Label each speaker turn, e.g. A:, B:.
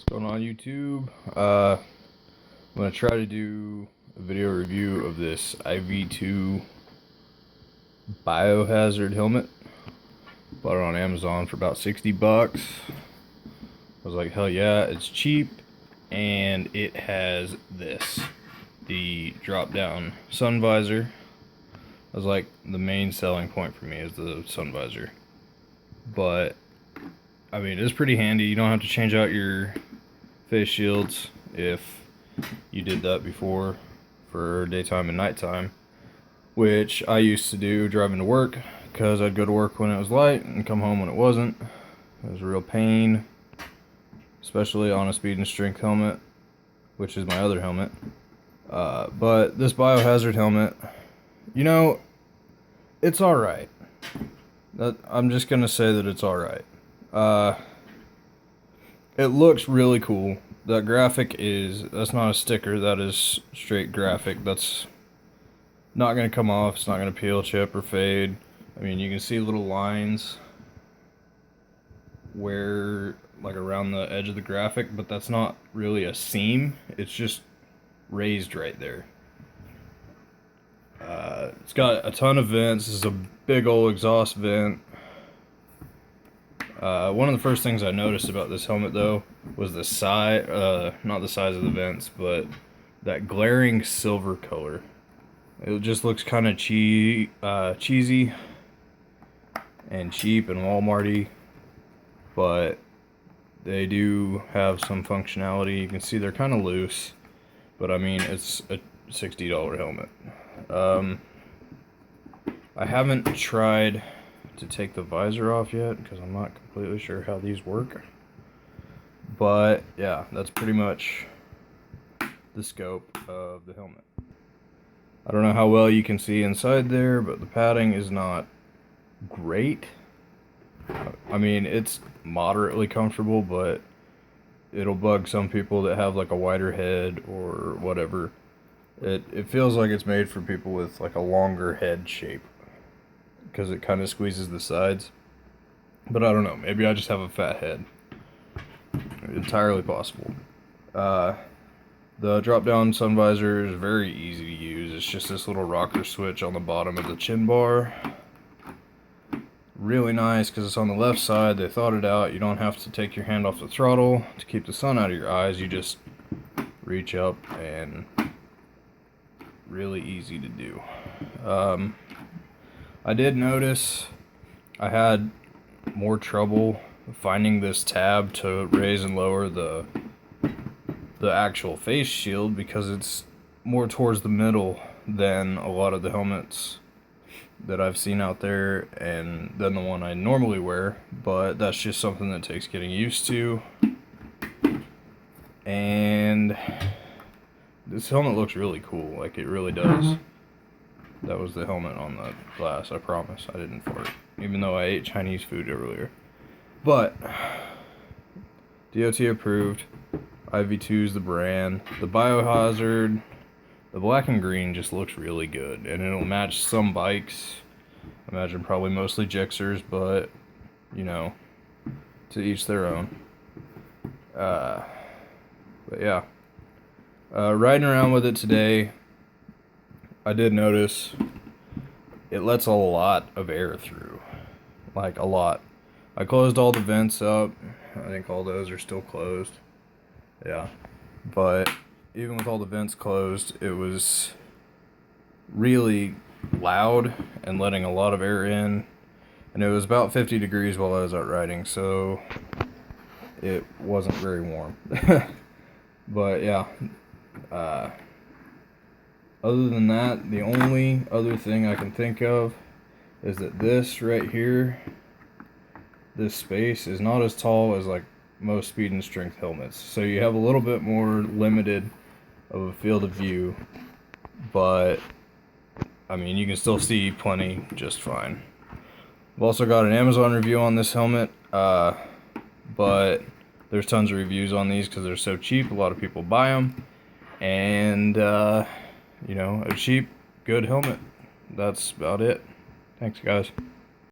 A: Going on YouTube? I'm gonna try to do a video review of this IV2 Biohazard helmet. Bought it on Amazon for about 60 bucks. I was like, hell yeah, it's cheap, and it has this, the drop down sun visor. I was like, the main selling point for me is the sun visor. But I mean, it's pretty handy. You don't have to change out your face shields if you did that before for daytime and nighttime, which I used to do driving to work, because I'd go to work when it was light and come home when it wasn't. It was a real pain, especially on a speed and strength helmet, which is my other helmet. But this Biohazard helmet, you know, it's alright. I'm just gonna say that it's alright. It looks really cool. That graphic that's not a sticker, that is straight graphic. That's not going to come off, it's not going to peel, chip, or fade. I mean, you can see little lines where, like around the edge of the graphic, but that's not really a seam, it's just raised right there. It's got a ton of vents. This is a big old exhaust vent. One of the first things I noticed about this helmet, though, was the size, not the size of the vents, but that glaring silver color. It just looks kind of cheesy and cheap and Walmart-y, but they do have some functionality. You can see they're kind of loose, but I mean, it's a $60 helmet. I haven't tried to take the visor off yet, because I'm not completely sure how these work. But yeah, that's pretty much the scope of the helmet. I don't know how well you can see inside there, but the padding is not great. I mean, it's moderately comfortable, but it'll bug some people that have like a wider head or whatever. It feels like it's made for people with like a longer head shape, because it kind of squeezes the sides. But I don't know, maybe I just have a fat head. Entirely possible. The drop down sun visor is very easy to use. It's just this little rocker switch on the bottom of the chin bar. Really nice because it's on the left side. They thought it out. You don't have to take your hand off the throttle to keep the sun out of your eyes. You just reach up, and really easy to do. I did notice I had more trouble finding this tab to raise and lower the actual face shield, because it's more towards the middle than a lot of the helmets that I've seen out there, and than the one I normally wear. But that's just something that takes getting used to. And this helmet looks really cool, like it really does. That was the helmet on the glass, I promise. I didn't fart, even though I ate Chinese food earlier. But DOT approved. IV2 is the brand. The Biohazard, the black and green just looks really good, and it'll match some bikes. I imagine probably mostly Gixxers, but you know, to each their own. But yeah, riding around with it today, I did notice it lets a lot of air through, like a lot. I closed all the vents up. I think all those are still closed. Yeah, but even with all the vents closed, it was really loud and letting a lot of air in, and it was about 50 degrees while I was out riding, so it wasn't very warm. But yeah, other than that, the only other thing I can think of is that this right here, this space is not as tall as like most speed and strength helmets, so you have a little bit more limited of a field of view, but I mean, you can still see plenty just fine. I've also got an Amazon review on this helmet, but there's tons of reviews on these because they're so cheap. A lot of people buy them, and you know, a cheap, good helmet. That's about it. Thanks, guys.